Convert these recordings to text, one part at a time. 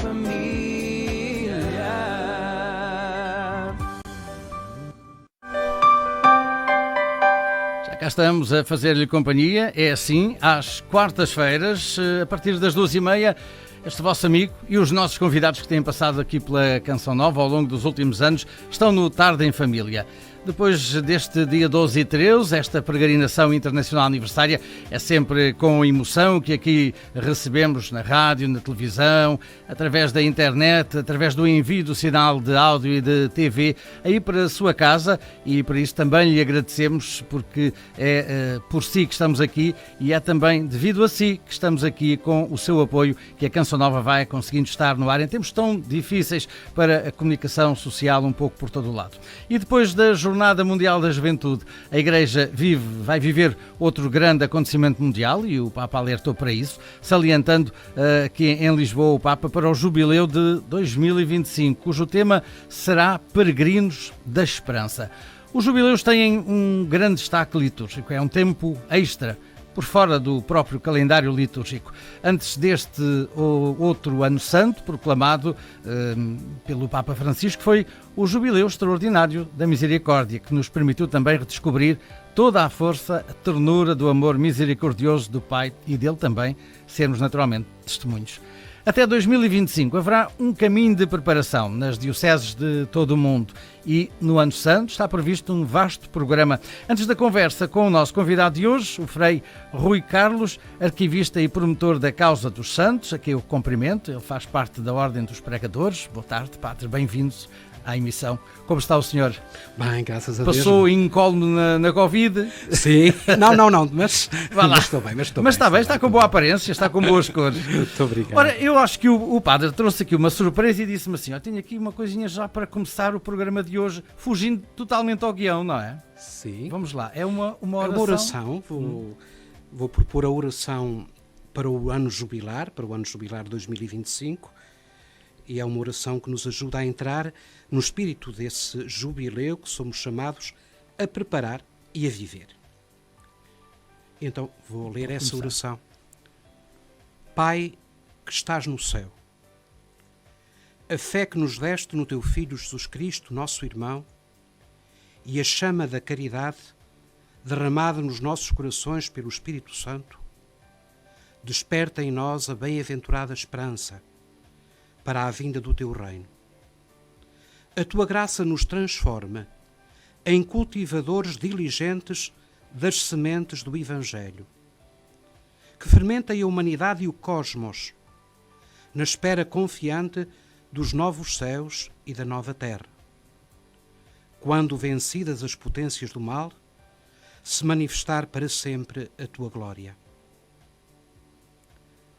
família. Já cá estamos a fazer-lhe companhia, é assim, às quartas-feiras, a partir das 2h30, este vosso amigo e os nossos convidados que têm passado aqui pela Canção Nova ao longo dos últimos anos estão no Tarde em Família. Depois deste dia 12 e 13, esta peregrinação internacional aniversária é sempre com emoção que aqui recebemos na rádio, na televisão, através da internet, através do envio do sinal de áudio e de TV aí para a sua casa, e por isso também lhe agradecemos, porque é por si que estamos aqui e é também devido a si que estamos aqui com o seu apoio que a Canção Nova vai conseguindo estar no ar em tempos tão difíceis para a comunicação social um pouco por todo o lado. E depois da Jornada Mundial da Juventude, a Igreja vai viver outro grande acontecimento mundial, e o Papa alertou para isso, salientando que em Lisboa o Papa para o Jubileu de 2025, cujo tema será Peregrinos da Esperança. Os jubileus têm um grande destaque litúrgico, é um tempo extra, por fora do próprio calendário litúrgico. Antes deste outro ano santo, proclamado pelo Papa Francisco, foi o Jubileu Extraordinário da Misericórdia, que nos permitiu também redescobrir toda a força, a ternura do amor misericordioso do Pai e dele também sermos naturalmente testemunhos. Até 2025 haverá um caminho de preparação nas dioceses de todo o mundo e no Ano Santo está previsto um vasto programa. Antes da conversa com o nosso convidado de hoje, o Frei Rui Carlos, arquivista e promotor da causa dos santos, a quem eu cumprimento, ele faz parte da Ordem dos Pregadores. Boa tarde, Padre, bem-vindos à emissão. Como está o senhor? Bem, graças a Deus. Passou incólume na Covid? Sim. Não, mas estou bem. Mas está bem, está com boa aparência, está com boas cores. Muito obrigado. Ora, eu acho que o padre trouxe aqui uma surpresa e disse-me assim, tenho aqui uma coisinha já para começar o programa de hoje, fugindo totalmente ao guião, não é? Sim. Vamos lá, é uma oração? É uma oração, vou propor a oração para o ano jubilar, 2025, e é uma oração que nos ajuda a entrar no espírito desse jubileu que somos chamados a preparar e a viver. Então, vou ler essa oração. Pai que estás no céu, a fé que nos deste no teu Filho Jesus Cristo, nosso irmão, e a chama da caridade derramada nos nossos corações pelo Espírito Santo, desperta em nós a bem-aventurada esperança para a vinda do teu reino. A tua graça nos transforma em cultivadores diligentes das sementes do Evangelho, que fermentem a humanidade e o cosmos, na espera confiante dos novos céus e da nova terra, quando, vencidas as potências do mal, se manifestar para sempre a tua glória.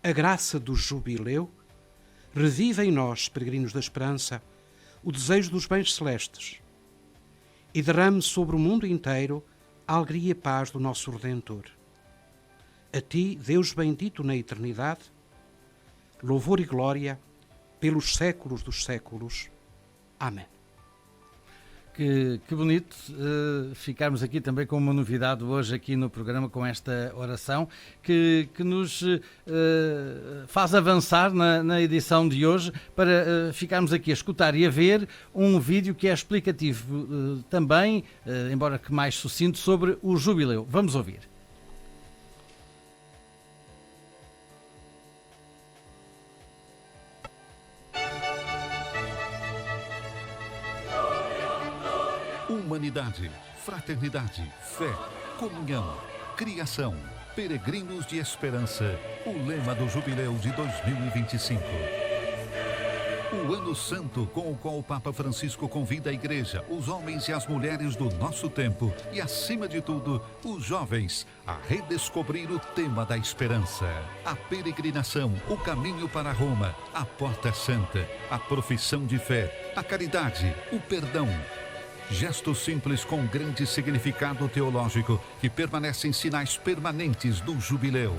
A graça do jubileu revive em nós, peregrinos da esperança, o desejo dos bens celestes e derrame sobre o mundo inteiro a alegria e paz do nosso Redentor. A ti, Deus bendito na eternidade, louvor e glória pelos séculos dos séculos. Amém. Que bonito ficarmos aqui também com uma novidade hoje aqui no programa, com esta oração que nos faz avançar na edição de hoje para ficarmos aqui a escutar e a ver um vídeo que é explicativo também, embora que mais sucinto, sobre o jubileu. Vamos ouvir. Humanidade, fraternidade, fé, comunhão, criação, peregrinos de esperança, o lema do Jubileu de 2025. O Ano Santo com o qual o Papa Francisco convida a Igreja, os homens e as mulheres do nosso tempo e, acima de tudo, os jovens, a redescobrir o tema da esperança. A peregrinação, o caminho para Roma, a porta santa, a profissão de fé, a caridade, o perdão. Gestos simples com grande significado teológico que permanecem sinais permanentes do jubileu.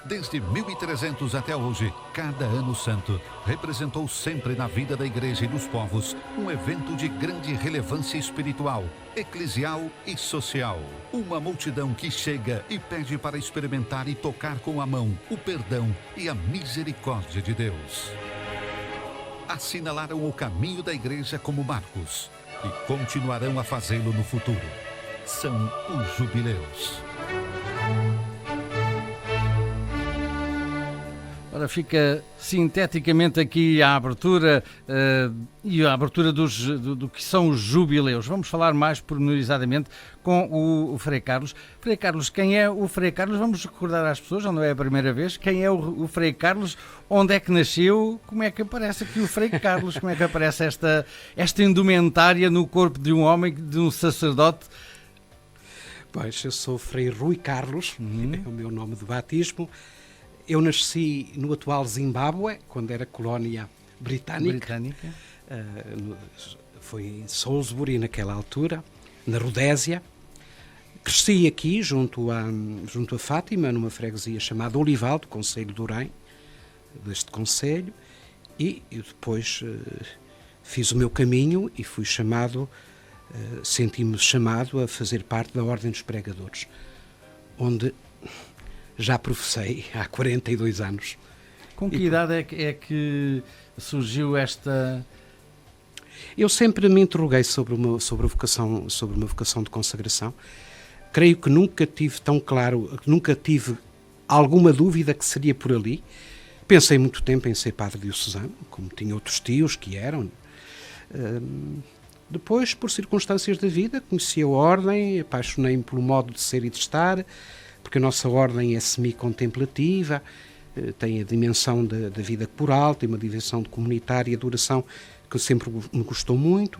Desde 1300 até hoje, cada Ano Santo representou sempre na vida da Igreja e dos povos um evento de grande relevância espiritual, eclesial e social. Uma multidão que chega e pede para experimentar e tocar com a mão o perdão e a misericórdia de Deus. assinalaram o caminho da igreja como marcos e continuarão a fazê-lo no futuro. São os jubileus. Ora, fica sinteticamente aqui a abertura e a abertura do que são os jubileus. Vamos falar mais pormenorizadamente com o Frei Carlos. Frei Carlos, quem é o Frei Carlos? Vamos recordar às pessoas, já não é a primeira vez, quem é o Frei Carlos, onde é que nasceu, como é que aparece aqui o Frei Carlos, como é que aparece esta indumentária no corpo de um homem, de um sacerdote? Pois, eu sou o Frei Rui Carlos, é o meu nome de batismo. Eu nasci no atual Zimbábue, quando era colónia britânica. Foi em Salisbury naquela altura, na Rodésia. Cresci aqui, junto a Fátima, numa freguesia chamada Olival, do concelho de Orém, deste concelho, e eu depois fiz o meu caminho e fui chamado, senti-me chamado a fazer parte da Ordem dos Pregadores, onde já professei há 42 anos. Com que idade é que surgiu esta... Eu sempre me interroguei sobre uma vocação de consagração. Creio que nunca tive tão claro, nunca tive alguma dúvida que seria por ali. Pensei muito tempo em ser padre diocesano, como tinha outros tios que eram. Depois, por circunstâncias da vida, conheci a ordem, apaixonei-me pelo modo de ser e de estar, porque a nossa ordem é semi-contemplativa, tem a dimensão da vida corporal, tem uma dimensão de comunitária e de oração que sempre me gostou muito.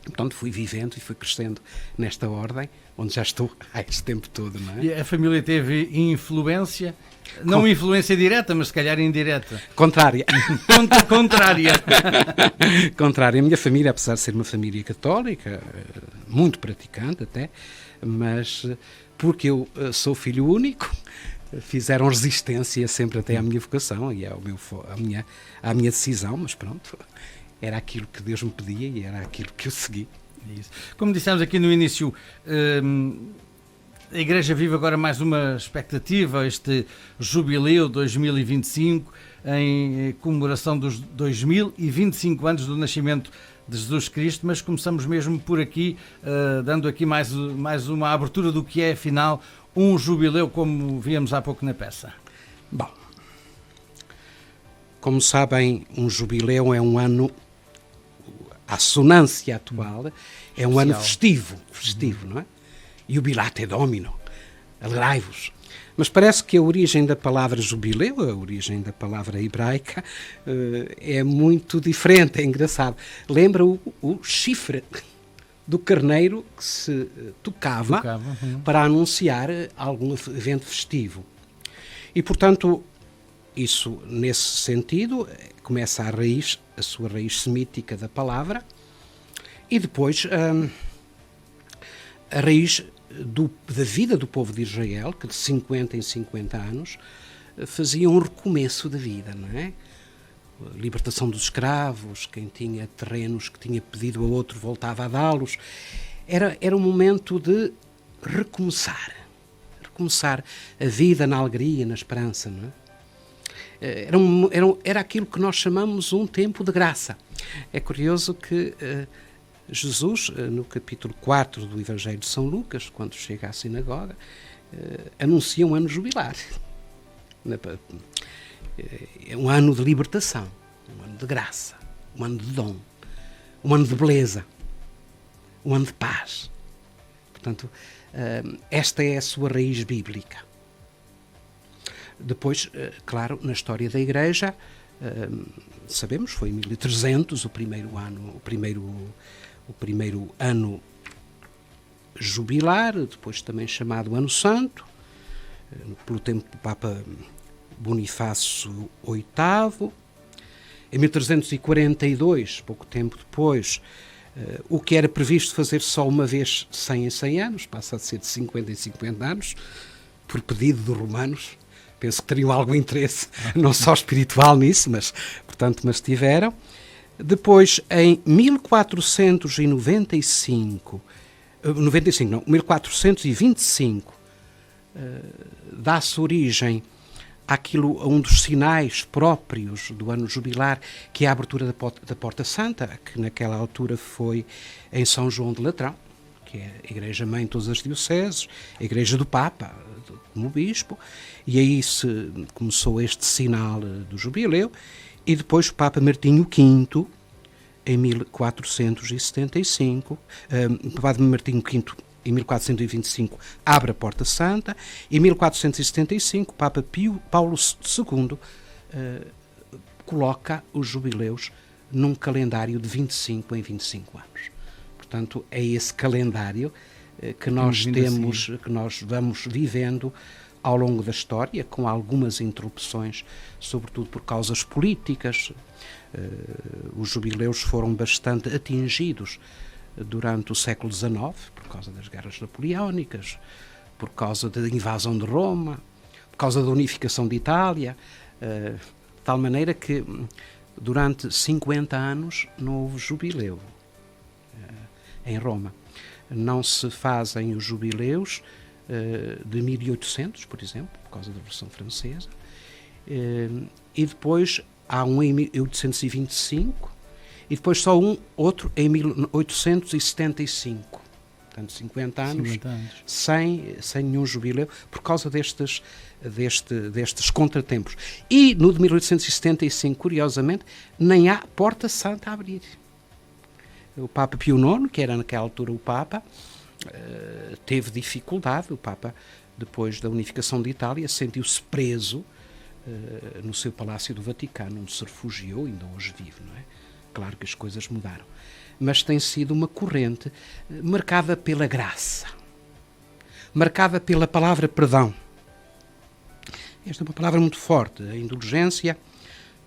Portanto, fui vivendo e fui crescendo nesta ordem, onde já estou há este tempo todo, não é? E a família teve influência? Não influência direta, mas se calhar indireta. Contrária. Contrária. Contrária. A minha família, apesar de ser uma família católica, muito praticante até, mas porque eu sou filho único, fizeram resistência sempre até à minha vocação e à minha decisão, mas pronto, era aquilo que Deus me pedia e era aquilo que eu segui. Isso. Como dissemos aqui no início, a Igreja vive agora mais uma expectativa, este Jubileu 2025, em comemoração dos 2025 anos do nascimento de Jesus Cristo, mas começamos mesmo por aqui, dando aqui mais uma abertura do que é, afinal, um jubileu, como víamos há pouco na peça. Bom, como sabem, um jubileu é um ano, a assonância atual, é um ano festivo, não é? Jubilate Domino, alegrai-vos. Mas parece que a origem da palavra jubileu, a origem da palavra hebraica, é muito diferente, é engraçado. Lembra o chifre do carneiro que se tocava para anunciar algum evento festivo. E, portanto, isso, nesse sentido, começa a sua raiz semítica da palavra, e depois a raiz da vida do povo de Israel, que de 50 em 50 anos fazia um recomeço da vida, não é? A libertação dos escravos, quem tinha terrenos que tinha pedido a outro voltava a dá-los. Era um momento de recomeçar a vida na alegria, na esperança, não é? Era aquilo que nós chamamos um tempo de graça. É curioso que Jesus, no capítulo 4 do Evangelho de São Lucas, quando chega à sinagoga, anuncia um ano jubilar. É um ano de libertação, um ano de graça, um ano de dom, um ano de beleza, um ano de paz. Portanto, esta é a sua raiz bíblica. Depois, claro, na história da Igreja, sabemos, foi em 1300 o primeiro ano jubilar, depois também chamado Ano Santo, pelo tempo do Papa Bonifácio VIII. Em 1342, pouco tempo depois, o que era previsto fazer só uma vez 100 em 100 anos, passa a ser de 50 em 50 anos, por pedido dos romanos. Penso que teriam algum interesse, não só espiritual nisso, mas tiveram. Depois, em 1425, dá-se origem àquilo, a um dos sinais próprios do ano jubilar, que é a abertura da Porta Santa, que naquela altura foi em São João de Latrão, que é a igreja-mãe de todas as dioceses, a igreja do Papa, como bispo, e aí começou este sinal do jubileu, e depois o Papa Martinho V, em 1475, o Papa Martinho V, em 1425, abre a Porta Santa. Em 1475, o Papa Paulo II coloca os jubileus num calendário de 25 em 25 anos. Portanto, é esse calendário que nós temos, que nós vamos vivendo ao longo da história, com algumas interrupções, sobretudo por causas políticas. Os jubileus foram bastante atingidos durante o século XIX, por causa das guerras napoleónicas, por causa da invasão de Roma, por causa da unificação de Itália, de tal maneira que durante 50 anos não houve jubileu em Roma. Não se fazem os jubileus de 1800, por exemplo, por causa da Revolução Francesa, e depois há um em 1825, e depois só outro em 1875. Portanto, 50 anos. Sem nenhum jubileu, por causa destes contratempos. E no de 1875, curiosamente, nem há Porta Santa a abrir. O Papa Pio IX, que era naquela altura o Papa, teve dificuldade. O Papa, depois da unificação de Itália, sentiu-se preso no seu Palácio do Vaticano, onde se refugiou, ainda hoje vive, não é? Claro que as coisas mudaram. Mas tem sido uma corrente marcada pela graça, marcada pela palavra perdão. Esta é uma palavra muito forte. A indulgência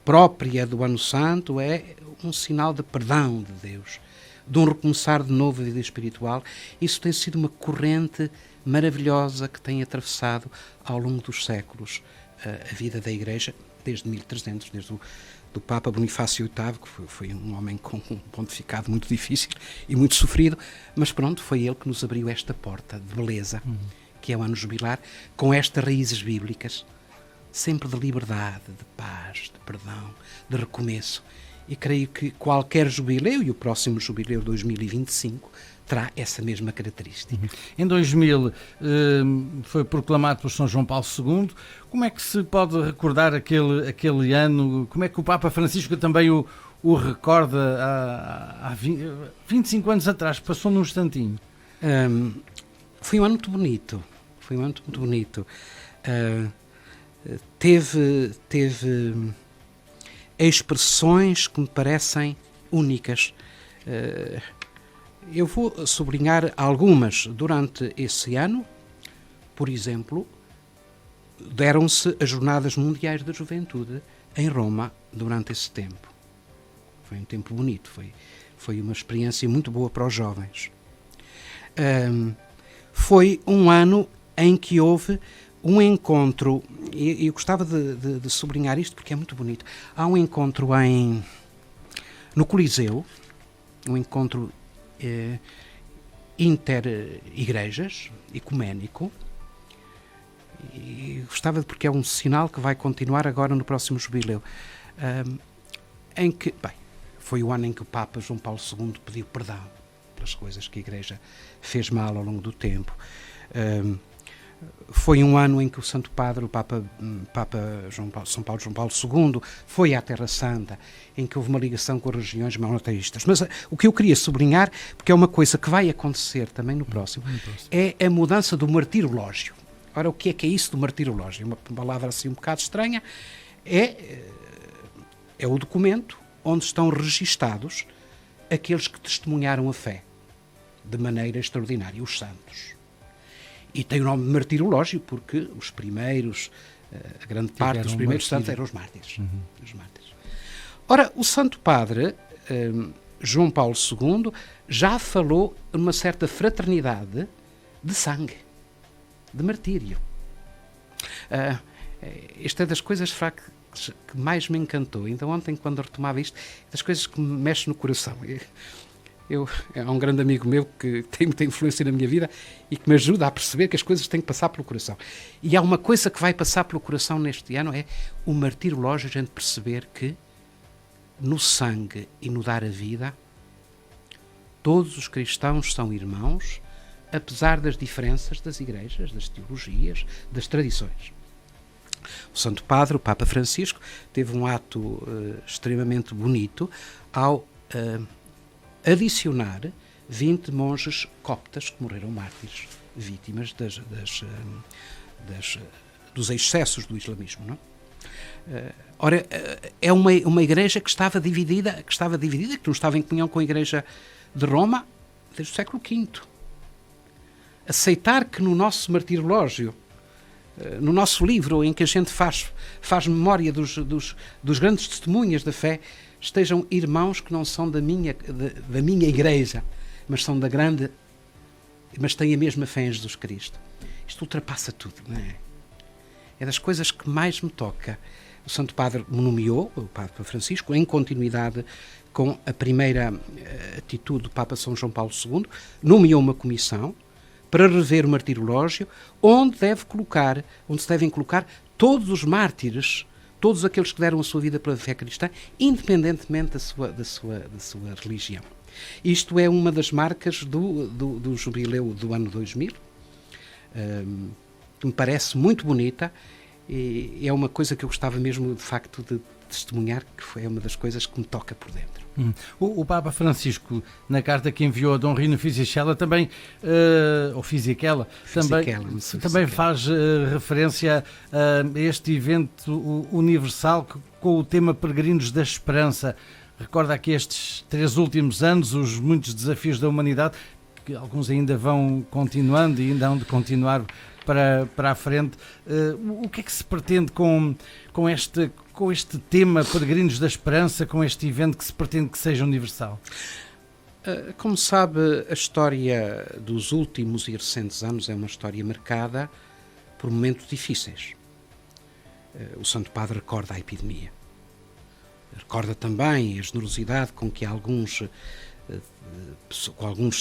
própria do Ano Santo é um sinal de perdão de Deus, de um recomeçar de novo a vida espiritual. Isso tem sido uma corrente maravilhosa que tem atravessado ao longo dos séculos a vida da Igreja, desde 1300, desde do Papa Bonifácio VIII, que foi um homem com um pontificado muito difícil e muito sofrido, mas pronto, foi ele que nos abriu esta porta de beleza, que é o ano jubilar, com estas raízes bíblicas, sempre de liberdade, de paz, de perdão, de recomeço. E creio que qualquer jubileu, e o próximo jubileu 2025, terá essa mesma característica. Em 2000 foi proclamado por São João Paulo II. Como é que se pode recordar aquele ano? Como é que o Papa Francisco também o recorda há 25 anos atrás? Passou num instantinho. Foi um ano muito bonito. Foi um ano muito bonito. Teve expressões que me parecem únicas. Eu vou sublinhar algumas. Durante esse ano, por exemplo, deram-se as Jornadas Mundiais da Juventude em Roma durante esse tempo. Foi um tempo bonito, foi uma experiência muito boa para os jovens. Foi um ano em que houve um encontro, e eu gostava de sublinhar isto porque é muito bonito. Há um encontro no Coliseu, um encontro inter-igrejas, ecuménico, e gostava porque é um sinal que vai continuar agora no próximo jubileu, em que, foi o ano em que o Papa João Paulo II pediu perdão pelas coisas que a Igreja fez mal ao longo do tempo. Foi um ano em que o Santo Padre, o Papa São Paulo João Paulo II, foi à Terra Santa, em que houve uma ligação com as regiões monoteístas. Mas o que eu queria sublinhar, porque é uma coisa que vai acontecer também no próximo, é a mudança do martirológio. Ora, o que é isso do martirológio? Uma palavra assim um bocado estranha. É o documento onde estão registados aqueles que testemunharam a fé de maneira extraordinária, os santos. E tem o nome de martirológio porque os primeiros, a grande parte dos primeiros santos eram os mártires. Os mártires. Ora, o Santo Padre João Paulo II já falou de uma certa fraternidade de sangue, de martírio. Esta é das coisas que mais me encantou. Então ontem, quando retomava isto, das coisas que me mexem no coração. É um grande amigo meu que tem muita influência na minha vida e que me ajuda a perceber que as coisas têm que passar pelo coração. E há uma coisa que vai passar pelo coração neste ano, é o martirológio, a gente perceber que no sangue e no dar a vida, todos os cristãos são irmãos, apesar das diferenças das igrejas, das teologias, das tradições. O Santo Padre, o Papa Francisco, teve um ato extremamente bonito ao adicionar 20 monges coptas que morreram mártires, vítimas dos excessos do islamismo, não? Ora, é uma igreja que estava dividida, que não estava em comunhão com a igreja de Roma desde o século V. Aceitar que no nosso martirológio, no nosso livro em que a gente faz memória dos grandes testemunhas da fé, estejam irmãos que não são da minha igreja, mas são da grande, mas têm a mesma fé em Jesus Cristo. Isto ultrapassa tudo, não é? É das coisas que mais me toca. O Santo Padre me nomeou, o Papa Francisco, em continuidade com a primeira atitude do Papa São João Paulo II, nomeou uma comissão para rever o martirológio, onde se devem colocar todos os mártires, todos aqueles que deram a sua vida pela fé cristã, independentemente da sua religião. Isto é uma das marcas do jubileu do ano 2000, que me parece muito bonita, e é uma coisa que eu gostava mesmo, de facto, de testemunhar, que foi uma das coisas que me toca por dentro. O Papa Francisco, na carta que enviou a Dom Rino Fisichella, também, ou Fisichella, também faz referência a este evento universal com o tema Peregrinos da Esperança. Recorda aqui estes 3 últimos anos, os muitos desafios da humanidade, que alguns ainda vão continuando e ainda hão de continuar para a frente. O que é que se pretende com este tema Peregrinos da Esperança, com este evento que se pretende que seja universal? Como sabe, a história dos últimos e recentes anos é uma história marcada por momentos difíceis. O Santo Padre recorda a epidemia. Recorda também a generosidade com que alguns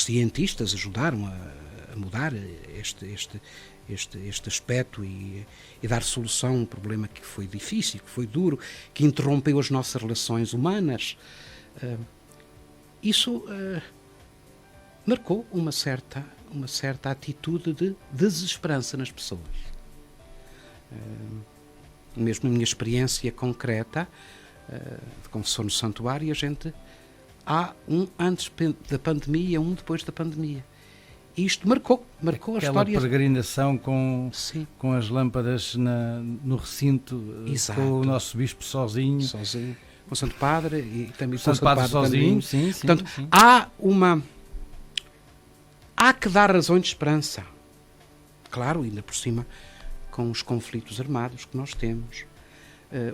cientistas ajudaram a mudar este aspecto e dar solução a um problema que foi difícil, que foi duro, que interrompeu as nossas relações humanas. Isso marcou uma certa atitude de desesperança nas pessoas. Mesmo na minha experiência concreta de confessor no santuário, há um antes da pandemia, um depois da pandemia. E isto marcou a história. Aquela peregrinação com as lâmpadas no recinto, exato, com o nosso bispo sozinho. Com o Santo Padre e também o Santo Padre sozinho. Sim, portanto, sim. Há que dar razões de esperança. Claro, ainda por cima, com os conflitos armados que nós temos.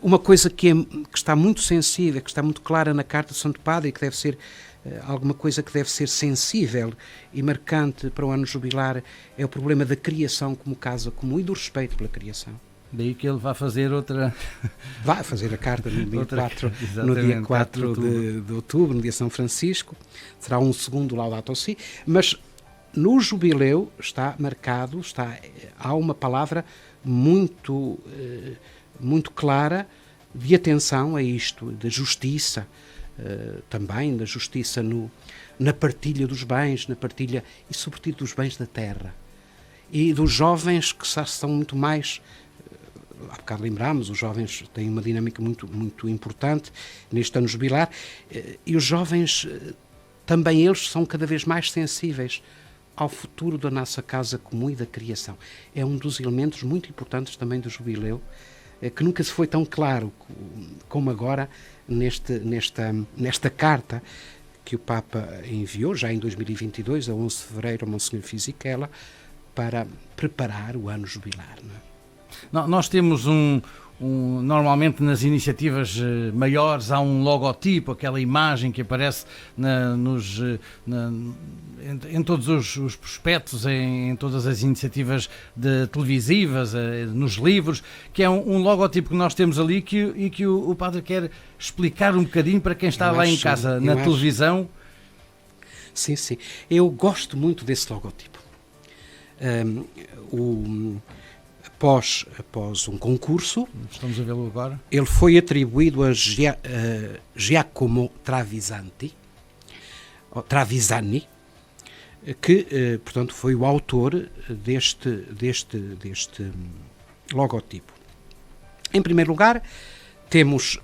Uma coisa que está muito sensível, que está muito clara na carta do Santo Padre e que deve ser alguma coisa que deve ser sensível e marcante para o ano jubilar, é o problema da criação como casa comum e do respeito pela criação. Daí que ele vai fazer outra... Vai fazer a carta no dia 4 de outubro, no dia São Francisco. Será um segundo Laudato Si, mas no jubileu está marcado, há uma palavra muito clara de atenção a isto, da justiça, também da justiça na partilha dos bens, na partilha e sobretudo dos bens da terra. E dos jovens que são muito mais, há bocado lembrámos, os jovens têm uma dinâmica muito, muito importante neste ano jubilar, e os jovens também eles são cada vez mais sensíveis ao futuro da nossa casa comum e da criação. É um dos elementos muito importantes também do jubileu, que nunca se foi tão claro como agora nesta carta que o Papa enviou, já em 2022, a 11 de fevereiro, a Monsenhor Fisichella, para preparar o ano jubilar. Não é? Nós temos normalmente nas iniciativas maiores há um logotipo, aquela imagem que aparece em todos os prospectos, em todas as iniciativas televisivas, nos livros, que é um logotipo que nós temos ali e que o padre quer explicar um bocadinho para quem está lá em casa, na televisão. Sim, sim. Eu gosto muito desse logotipo. Após um concurso, Estamos a vê-lo agora. ele foi atribuído a Giacomo Travisani, que, portanto, foi o autor deste logotipo. Em primeiro lugar, temos,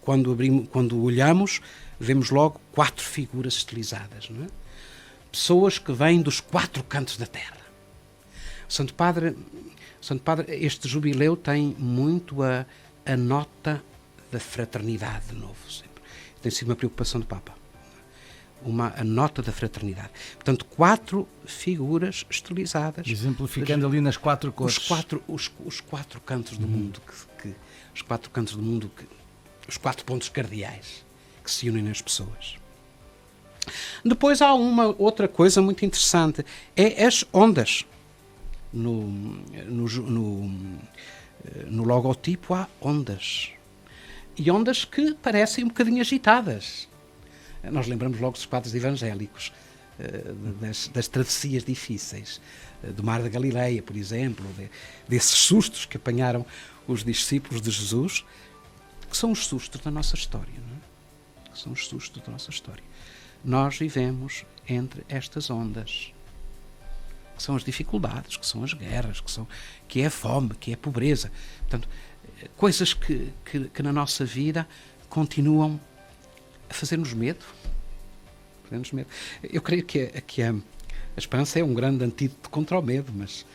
quando olhamos, vemos logo 4 figuras estilizadas, não é? Pessoas que vêm dos 4 cantos da terra. Santo Padre, este jubileu tem muito a nota da fraternidade, de novo, sempre. Tem sido uma preocupação do Papa. A nota da fraternidade. Portanto, 4 figuras estilizadas. Exemplificando ali nas 4 cores. Os 4 cantos do mundo, os 4 cantos do mundo, os 4 pontos cardeais que se unem nas pessoas. Depois há uma outra coisa muito interessante, é as ondas. No logotipo há ondas. E ondas que parecem um bocadinho agitadas. Nós lembramos logo dos padres evangélicos, das travessias difíceis, do Mar da Galileia, por exemplo, desses sustos que apanharam os discípulos de Jesus, que são os sustos da nossa história, não é? Que são os sustos da nossa história. Nós vivemos entre estas ondas, que são as dificuldades, que são as guerras, que é a fome, que é a pobreza. Portanto, coisas que na nossa vida continuam a fazer-nos medo. Eu creio que a esperança é um grande antídoto contra o medo, mas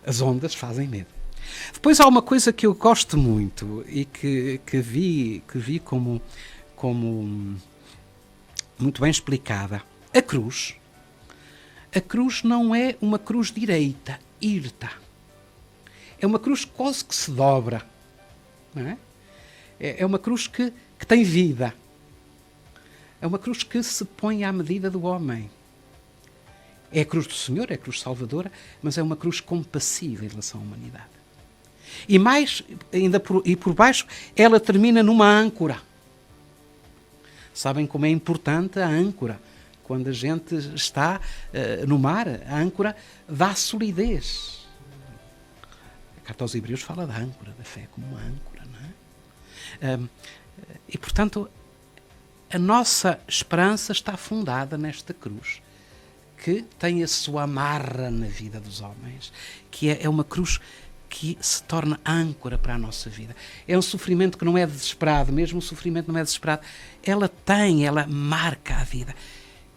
as ondas fazem medo. Depois há uma coisa que eu gosto muito e que vi como muito bem explicada. A cruz não é uma cruz direita, irta. É uma cruz quase que se dobra. Não é? É uma cruz que tem vida. É uma cruz que se põe à medida do homem. É a cruz do Senhor, é a cruz salvadora, mas é uma cruz compassiva em relação à humanidade. E mais, ainda por baixo, ela termina numa âncora. Sabem como é importante a âncora? Quando a gente está no mar, a âncora dá solidez. A Carta aos Hebreus fala da âncora, da fé como uma âncora, não é? E, portanto, a nossa esperança está fundada nesta cruz, que tem a sua amarra na vida dos homens, que é uma cruz que se torna âncora para a nossa vida. É um sofrimento que não é desesperado, mesmo o sofrimento não é desesperado. Ela marca a vida.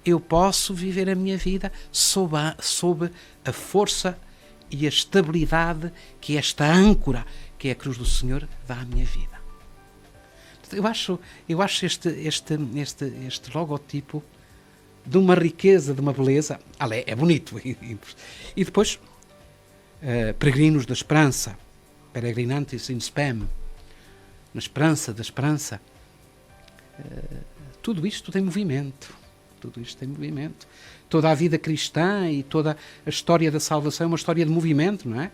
Eu posso viver a minha vida sob a força e a estabilidade que esta âncora, que é a cruz do Senhor, dá à minha vida. Eu acho este logotipo de uma riqueza, de uma beleza. É bonito. E depois, peregrinos da esperança, peregrinantes in spem, na esperança da esperança. Tudo isto tem movimento. Toda a vida cristã e toda a história da salvação é uma história de movimento, não é?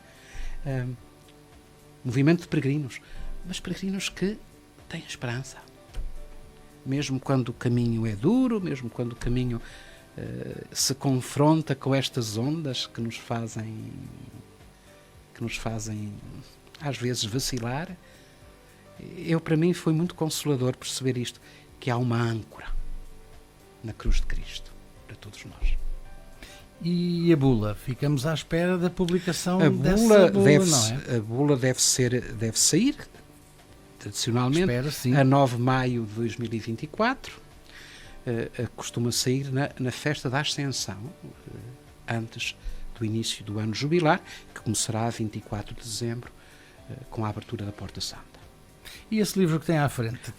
Movimento de peregrinos. Mas peregrinos que têm esperança. Mesmo quando o caminho é duro, mesmo quando o caminho se confronta com estas ondas que nos fazem às vezes vacilar, para mim foi muito consolador perceber isto, que há uma âncora na cruz de Cristo para todos nós. E a bula? Ficamos à espera da publicação dessa bula, não é? A bula deve sair tradicionalmente a 9 de maio de 2024. Costuma sair na festa da Ascensão, antes do início do ano jubilar, que começará a 24 de dezembro, com a abertura da Porta Santa. E esse livro que tem à frente?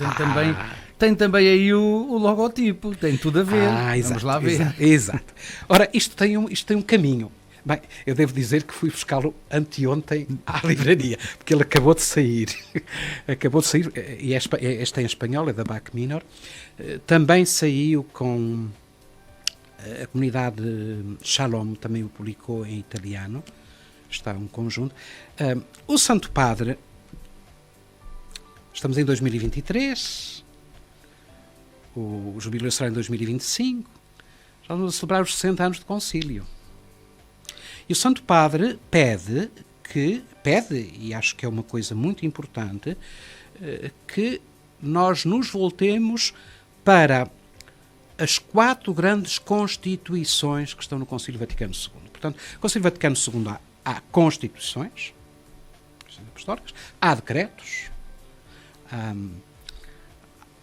Tem também aí o logotipo, tem tudo a ver. Vamos lá ver. Exato. Ora, isto tem um caminho. Bem, eu devo dizer que fui buscá-lo anteontem à livraria, porque ele acabou de sair. E este é em espanhol, é da Bach Minor. Também saiu com a comunidade Shalom, também o publicou em italiano. Está um conjunto. O Santo Padre, estamos em 2023, o jubileu será em 2025, Estamos a celebrar os 60 anos de concílio. E o Santo Padre pede, e acho que é uma coisa muito importante, que nós nos voltemos para as 4 grandes constituições que estão no Concílio Vaticano II. Portanto, no Concílio Vaticano II há constituições apostólicas, há decretos,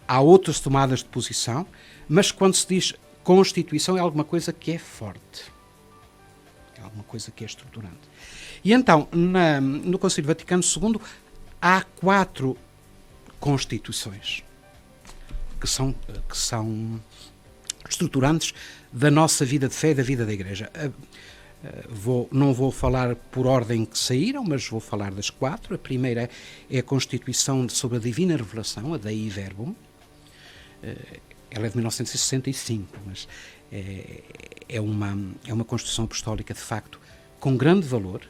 há outras tomadas de posição, mas quando se diz Constituição é alguma coisa que é forte, é alguma coisa que é estruturante. E então, no Concílio Vaticano II, há 4 constituições que são estruturantes da nossa vida de fé e da vida da Igreja. Não vou falar por ordem que saíram, mas vou falar das 4. A primeira é a Constituição sobre a Divina Revelação, a Dei Verbum. Ela é de 1965, mas é uma Constituição Apostólica, de facto, com grande valor,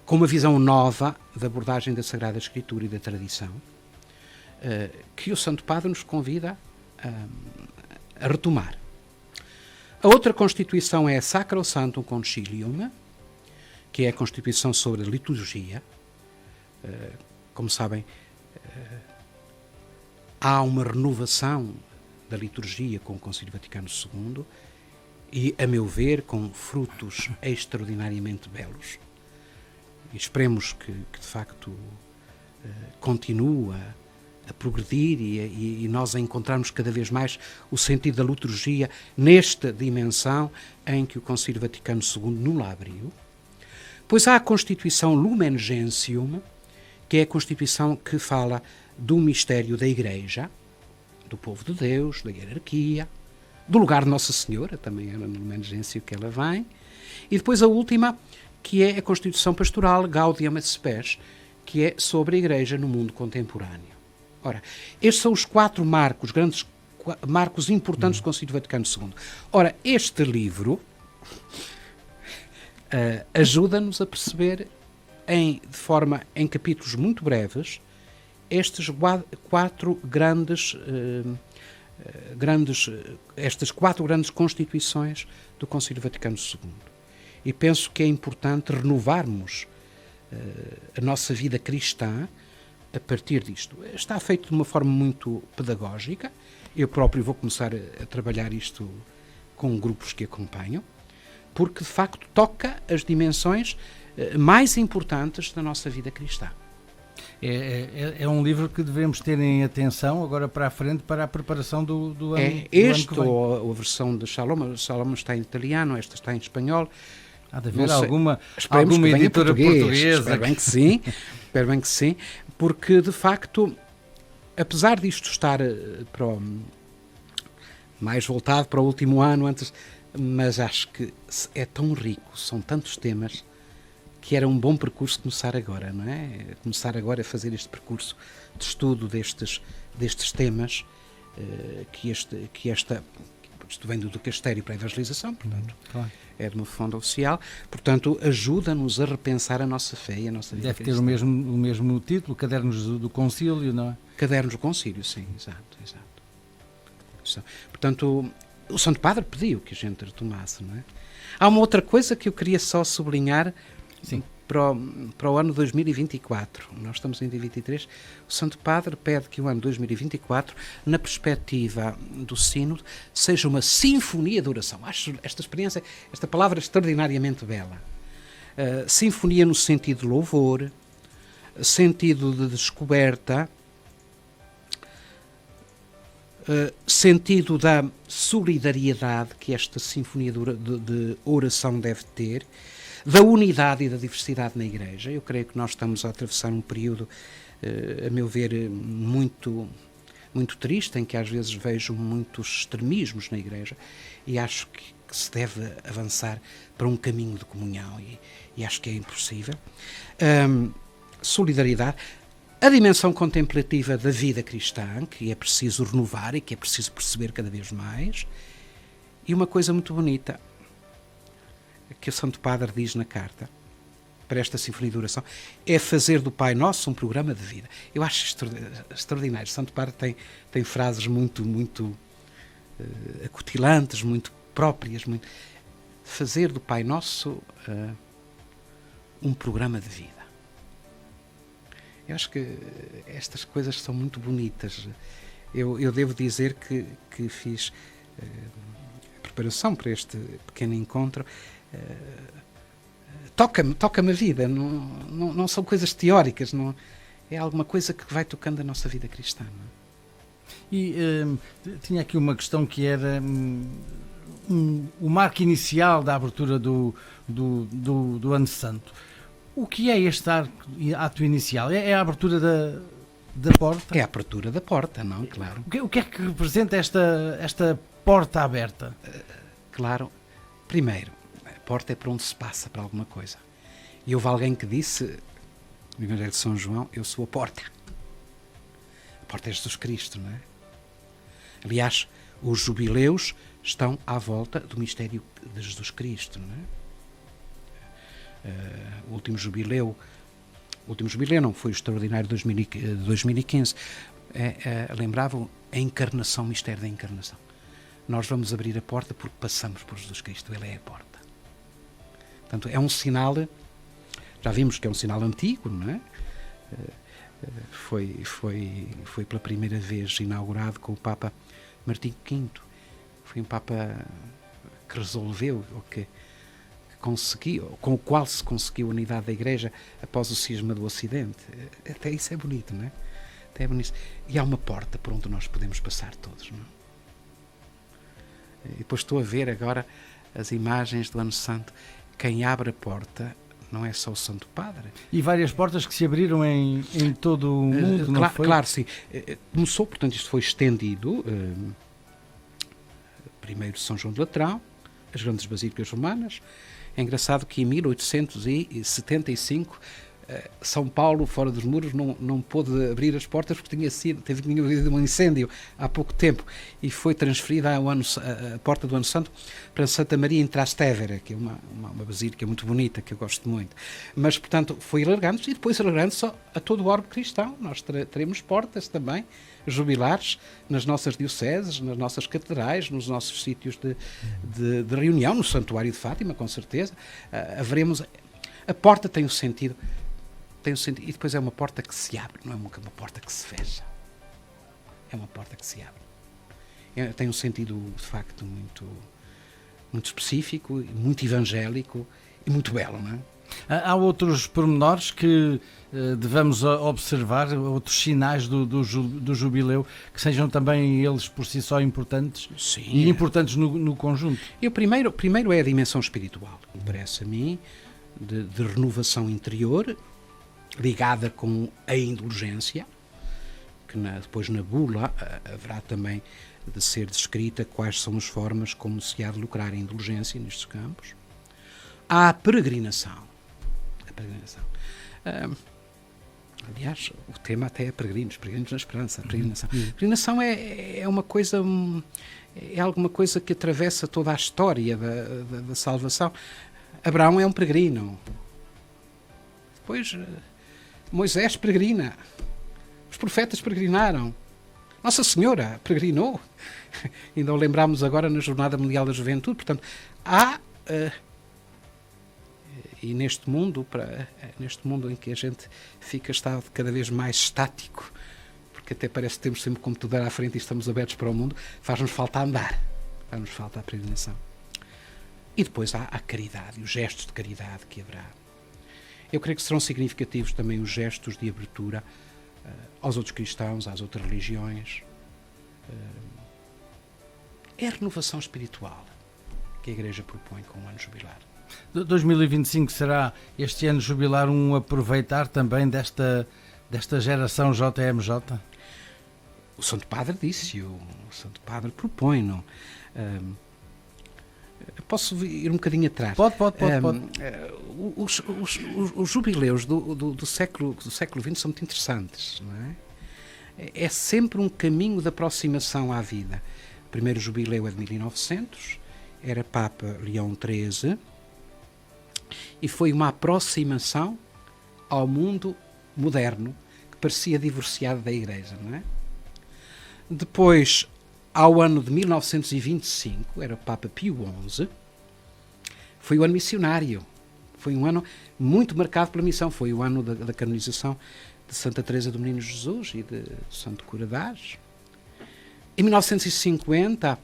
com uma visão nova da abordagem da Sagrada Escritura e da tradição, que o Santo Padre nos convida a retomar. A outra Constituição é a Sacrosanctum Concilium, que é a Constituição sobre a liturgia. Como sabem, há uma renovação da liturgia com o Concílio Vaticano II e, a meu ver, com frutos extraordinariamente belos. E esperemos que de facto, continue a progredir e nós a encontrarmos cada vez mais o sentido da liturgia nesta dimensão em que o Concílio Vaticano II nos abriu. Pois há a Constituição Lumen Gentium, que é a Constituição que fala do mistério da Igreja, do povo de Deus, da hierarquia, do lugar de Nossa Senhora, também é no Lumen Gentium que ela vem. E depois a última, que é a Constituição Pastoral Gaudium et Spes, que é sobre a Igreja no mundo contemporâneo. Ora, estes são os 4 marcos, grandes marcos importantes do Concílio Vaticano II. Ora, este livro ajuda-nos a perceber em capítulos muito breves estas 4 grandes constituições do Concílio Vaticano II. E penso que é importante renovarmos a nossa vida cristã a partir disto. Está feito de uma forma muito pedagógica. Eu próprio vou começar a trabalhar isto com grupos que acompanham, porque de facto toca as dimensões mais importantes da nossa vida cristã. É um livro que devemos ter em atenção agora para a frente, para a preparação do ano, do ano que vem. Ou a versão de Shalom está em italiano, esta está em espanhol. Há de haver alguma editora portuguesa. Espero bem que sim, porque de facto, apesar disto estar mais voltado para o último ano, mas acho que é tão rico, são tantos temas, que era um bom percurso começar agora, não é? Começar agora a fazer este percurso de estudo destes temas, isto vem do Castério para a Evangelização, portanto, claro. É de uma fonte oficial, portanto, ajuda-nos a repensar a nossa fé e a nossa vida. Deve ter o mesmo título, Cadernos do Concílio, não é? Cadernos do Concílio, sim, exato. Portanto, o Santo Padre pediu que a gente retomasse, não é? Há uma outra coisa que eu queria só sublinhar. Sim. Para o ano 2024, nós estamos em 2023, o Santo Padre pede que o ano 2024, na perspectiva do Sínodo, seja uma sinfonia de oração. Acho esta palavra extraordinariamente bela. Sinfonia no sentido de louvor, sentido de descoberta, sentido da solidariedade que esta sinfonia de oração deve ter, da unidade e da diversidade na Igreja. Eu creio que nós estamos a atravessar um período, a meu ver, muito, muito triste, em que às vezes vejo muitos extremismos na Igreja e acho que se deve avançar para um caminho de comunhão e acho que é impossível. Solidariedade, a dimensão contemplativa da vida cristã, que é preciso renovar e que é preciso perceber cada vez mais, e uma coisa muito bonita, que o Santo Padre diz na carta, para esta sinfonia de oração, é fazer do Pai Nosso um programa de vida. Eu acho extraordinário. O Santo Padre tem frases muito, muito acutilantes, muito próprias, muito, fazer do Pai Nosso um programa de vida. Eu acho que estas coisas são muito bonitas. Eu devo dizer que fiz a preparação para este pequeno encontro. Toca-me a vida, não são coisas teóricas, não, é alguma coisa que vai tocando a nossa vida cristã. Não é? E tinha aqui uma questão que era o marco inicial da abertura do Ano Santo. O que é este ato inicial? É a abertura da porta? É a abertura da porta, não? Claro. O que é que representa esta porta aberta? Claro, primeiro, a porta é para onde se passa para alguma coisa. E houve alguém que disse, no Evangelho de São João, eu sou a porta. A porta é Jesus Cristo, não é? Aliás, os jubileus estão à volta do mistério de Jesus Cristo, não é? O último jubileu não, foi o extraordinário de 2015, lembravam a encarnação, o mistério da encarnação. Nós vamos abrir a porta porque passamos por Jesus Cristo, Ele é a porta. Portanto, é um sinal, já vimos que é um sinal antigo, não é? Foi pela primeira vez inaugurado com o Papa Martim V. Foi um Papa que resolveu, ou que conseguiu, com o qual se conseguiu a unidade da Igreja após o cisma do Ocidente. Até isso é bonito, não é? Até é bonito. E há uma porta por onde nós podemos passar todos, não é? E depois estou a ver agora as imagens do Ano Santo. Quem abre a porta não é só o Santo Padre. E várias portas que se abriram em todo o mundo, não foi? Claro, sim. Começou, portanto, isto foi estendido. Primeiro São João de Latrão, as grandes basílicas romanas. É engraçado que em 1875 São Paulo, fora dos muros, não pôde abrir as portas porque tinha havido um incêndio há pouco tempo e foi transferida a porta do Ano Santo para Santa Maria em Trastevere, que é uma basílica muito bonita, que eu gosto muito. Mas, portanto, foi alargando-se e depois alargando-se a todo o orbe cristão. Nós teremos portas também jubilares nas nossas dioceses, nas nossas catedrais, nos nossos sítios de reunião, no Santuário de Fátima, com certeza. Haveremos... A porta tem um sentido, e depois é uma porta que se abre, não é uma porta que se fecha. É uma porta que se abre. Tem um sentido, de facto, muito, muito específico, muito evangélico e muito belo, não é? Há outros pormenores que devemos observar, outros sinais do jubileu, que sejam também eles por si só importantes? Sim, e importantes no conjunto? O primeiro é a dimensão espiritual, parece a mim, de renovação interior, ligada com a indulgência, que depois na bula haverá também de ser descrita quais são as formas como se há de lucrar a indulgência nestes campos. Há a peregrinação. Aliás, o tema até é peregrinos na esperança. A peregrinação é uma coisa, é alguma coisa que atravessa toda a história da salvação. Abraão é um peregrino. Depois Moisés peregrina. Os profetas peregrinaram. Nossa Senhora peregrinou. Ainda o lembramos agora na Jornada Mundial da Juventude. Portanto, há... e neste mundo em que a gente está cada vez mais estático, porque até parece que temos sempre o computador à frente e estamos abertos para o mundo, faz-nos falta andar. Faz-nos falta a peregrinação. E depois há a caridade, os gestos de caridade que haverá. Eu creio que serão significativos também os gestos de abertura aos outros cristãos, às outras religiões. É a renovação espiritual que a Igreja propõe com o ano jubilar. 2025 será este ano jubilar um aproveitar também desta geração JMJ? O Santo Padre disse, o Santo Padre propõe, não? Posso ir um bocadinho atrás? Pode. Os jubileus do século XX são muito interessantes, não é? É sempre um caminho de aproximação à vida. O primeiro jubileu é de 1900, era Papa Leão XIII, e foi uma aproximação ao mundo moderno que parecia divorciado da Igreja, não é? Depois, ao ano de 1925, era o Papa Pio XI, foi o ano missionário. Foi um ano muito marcado pela missão. Foi o ano da canonização de Santa Teresa do Menino Jesus e de Santo Cura d'Ars. Em 1950,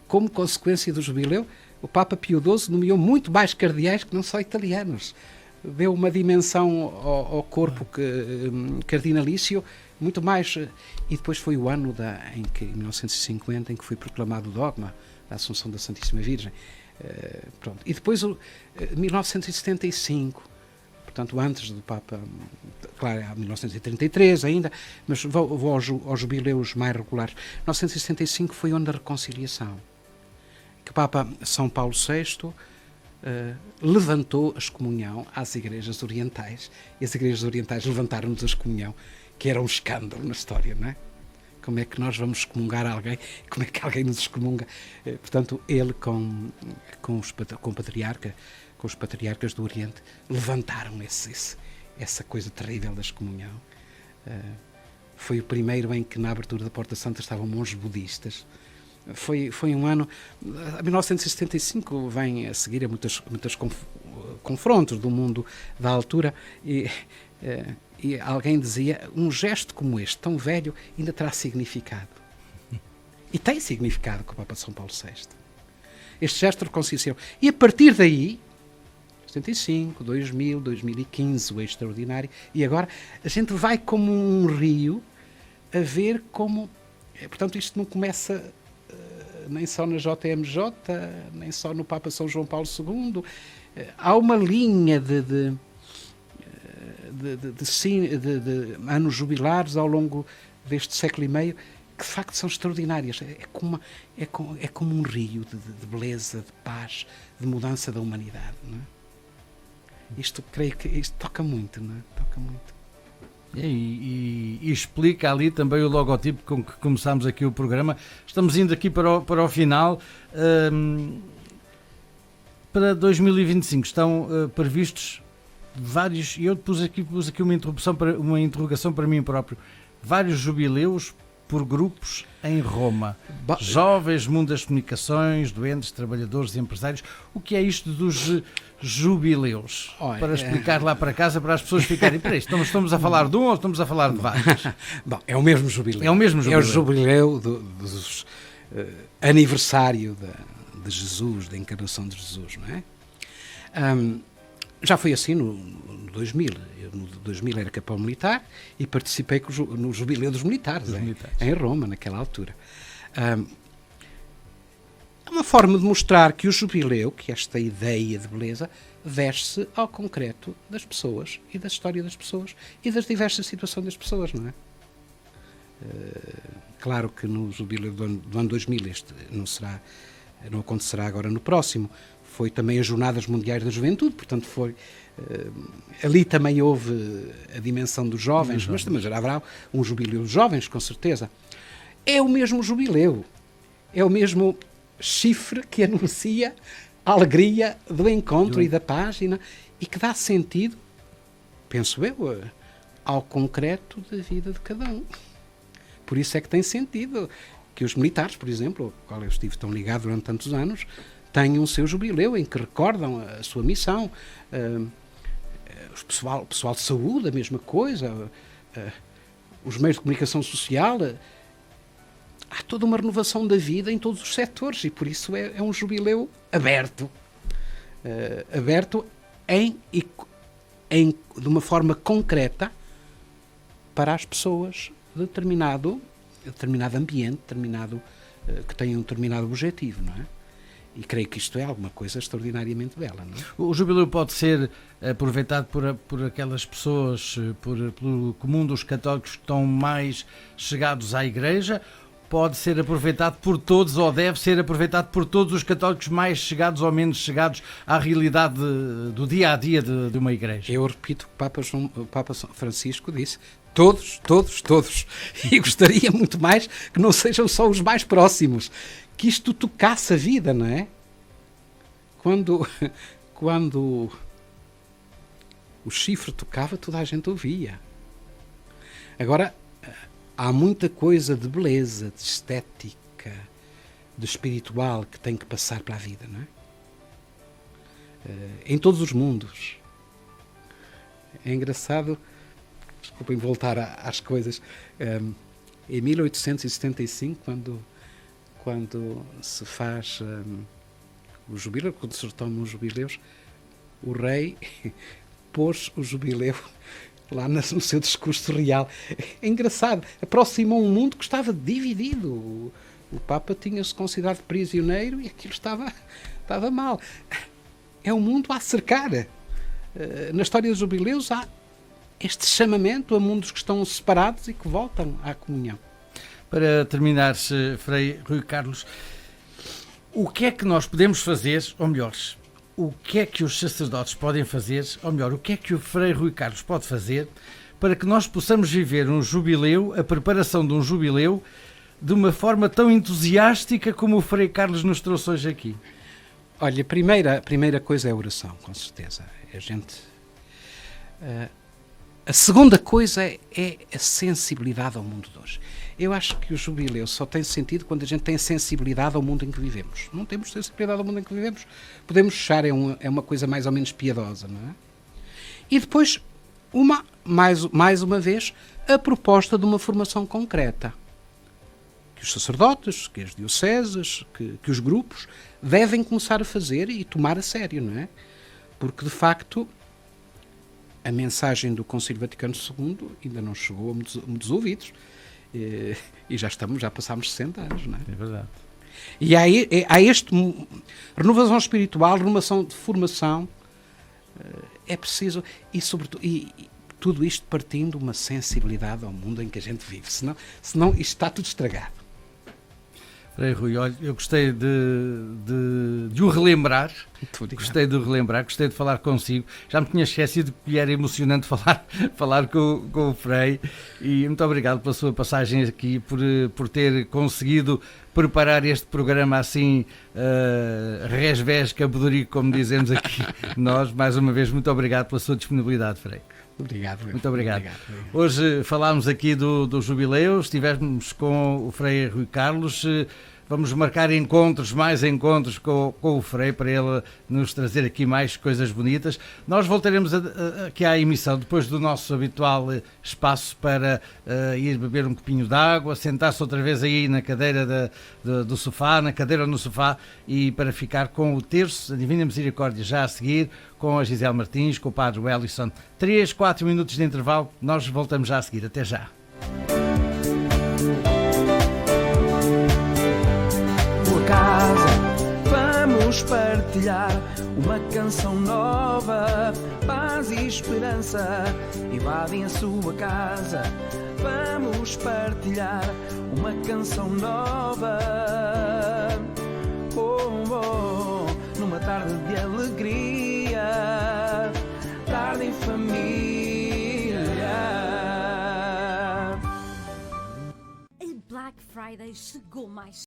como consequência do jubileu, o Papa Pio XII nomeou muito mais cardeais que não só italianos. Deu uma dimensão ao corpo cardinalício muito mais. E depois foi o ano em 1950, em que foi proclamado o dogma da Assunção da Santíssima Virgem. Pronto. E depois, 1975, portanto, antes do Papa, claro, há 1933 ainda, mas vou aos jubileus mais regulares. 1975 foi o ano da reconciliação, que o Papa São Paulo VI levantou a excomunhão às igrejas orientais, e as igrejas orientais levantaram-nos a excomunhão, que era um escândalo na história, não é? Como é que nós vamos excomungar alguém? Como é que alguém nos excomunga? Portanto, ele com o patriarca, com os patriarcas do Oriente, levantaram essa coisa terrível da excomunhão. Foi o primeiro em que na abertura da Porta Santa estavam monges budistas. Foi um ano... 1975 vem a seguir a muitos confrontos do mundo da altura e alguém dizia, um gesto como este, tão velho, ainda terá significado. E tem significado com o Papa São Paulo VI. Este gesto de reconciliação. E a partir daí, 75, 2000, 2015, o extraordinário, e agora a gente vai como um rio a ver como... Portanto, isto não começa nem só na JMJ, nem só no Papa São João Paulo II. Há uma linha de anos jubilares ao longo deste século e meio que de facto são extraordinárias. É como um rio de beleza, de paz, de mudança da humanidade, não é? Creio que isto toca muito, não é? Toca muito. E explica ali também o logotipo com que começámos aqui o programa. Estamos indo aqui para o final. Para 2025 estão previstos vários, e eu pus aqui uma interrogação para mim próprio, vários jubileus por grupos em Roma. Jovens, mundo das comunicações, doentes, trabalhadores e empresários. O que é isto dos jubileus? Para explicar lá para casa, para as pessoas ficarem... Espera aí, estamos a falar de um ou estamos a falar de vários? Bom, é o mesmo jubileu. É o mesmo jubileu. É o jubileu dos aniversário de Jesus, da encarnação de Jesus, não é? Já foi assim no 2000. Eu no 2000 era capitão militar e participei no jubileu dos militares, em Roma, naquela altura. É uma forma de mostrar que o jubileu, que esta ideia de beleza, veste-se ao concreto das pessoas e da história das pessoas e das diversas situações das pessoas, não é? Claro que no jubileu do ano 2000 este não acontecerá agora no próximo. Foi também as Jornadas Mundiais da Juventude, portanto ali também houve a dimensão dos jovens, mas também já haverá um jubileu dos jovens, com certeza. É o mesmo jubileu, é o mesmo chifre que anuncia a alegria do encontro e da paz e que dá sentido, penso eu, ao concreto da vida de cada um. Por isso é que tem sentido que os militares, por exemplo, ao qual eu estive tão ligado durante tantos anos, tenham o seu jubileu em que recordam a sua missão. O pessoal de saúde, a mesma coisa. Os meios de comunicação social. Há toda uma renovação da vida em todos os setores e por isso é um jubileu aberto. Aberto de uma forma concreta para as pessoas de determinado ambiente, que tenham um determinado objetivo, não é? E creio que isto é alguma coisa extraordinariamente bela, não é? O jubileu pode ser aproveitado por aquelas pessoas, pelo comum dos católicos que estão mais chegados à Igreja, pode ser aproveitado por todos ou deve ser aproveitado por todos os católicos mais chegados ou menos chegados à realidade do dia-a-dia de uma Igreja. Eu repito o que o Papa Francisco disse, todos, todos, todos. E gostaria muito mais que não sejam só os mais próximos, que isto tocasse a vida, não é? Quando o chifre tocava, toda a gente ouvia. Agora, há muita coisa de beleza, de estética, de espiritual que tem que passar para a vida, não é? Em todos os mundos. É engraçado, desculpem voltar às coisas, em 1875, quando se faz o jubileu, quando se retomam os jubileus, o rei pôs o jubileu lá no seu discurso real. É engraçado, aproximou um mundo que estava dividido. O Papa tinha-se considerado prisioneiro e aquilo estava mal. É um mundo a cercar. Na história dos jubileus há este chamamento a mundos que estão separados e que voltam à comunhão. Para terminar, Frei Rui Carlos, o que é que nós podemos fazer, ou melhor, o que é que os sacerdotes podem fazer, ou melhor, o que é que o Frei Rui Carlos pode fazer para que nós possamos viver um jubileu, a preparação de um jubileu, de uma forma tão entusiástica como o Frei Carlos nos trouxe hoje aqui? Olha, a primeira coisa é a oração, com certeza. A segunda coisa é a sensibilidade ao mundo de hoje. Eu acho que o jubileu só tem sentido quando a gente tem sensibilidade ao mundo em que vivemos. Não temos sensibilidade ao mundo em que vivemos, podemos fechar, é uma coisa mais ou menos piedosa, não é? E depois, mais uma vez, a proposta de uma formação concreta. Que os sacerdotes, que as dioceses, que os grupos devem começar a fazer e tomar a sério, não é? Porque, de facto, a mensagem do Concílio Vaticano II ainda não chegou a muitos ouvidos. E já passámos 60 anos, não é? É verdade. E há renovação espiritual, renovação de formação, é preciso, e sobretudo, e tudo isto partindo de uma sensibilidade ao mundo em que a gente vive, senão isto está tudo estragado. Frei Rui, olha, eu gostei de o relembrar, gostei de falar consigo. Já me tinha esquecido que era emocionante falar com o Frei, e muito obrigado pela sua passagem aqui, por ter conseguido preparar este programa assim, resvés cabedurico, como dizemos aqui nós. Mais uma vez, muito obrigado pela sua disponibilidade, Frei. Obrigado. Muito obrigado. Hoje falámos aqui do jubileu, estivemos com o Frei Rui Carlos. Vamos marcar mais encontros com o Frei, para ele nos trazer aqui mais coisas bonitas. Nós voltaremos aqui à emissão depois do nosso habitual espaço para ir beber um copinho de água, sentar-se outra vez aí na cadeira do sofá, na cadeira ou no sofá, e para ficar com o terço da Divina Misericórdia já a seguir, com a Gisele Martins, com o Padre Wellison. 3-4 minutos de intervalo, nós voltamos já a seguir. Até já. Casa, vamos partilhar uma canção nova, paz e esperança invadem a sua casa. Vamos partilhar uma canção nova, numa tarde de alegria, tarde em família. A Black Friday chegou mais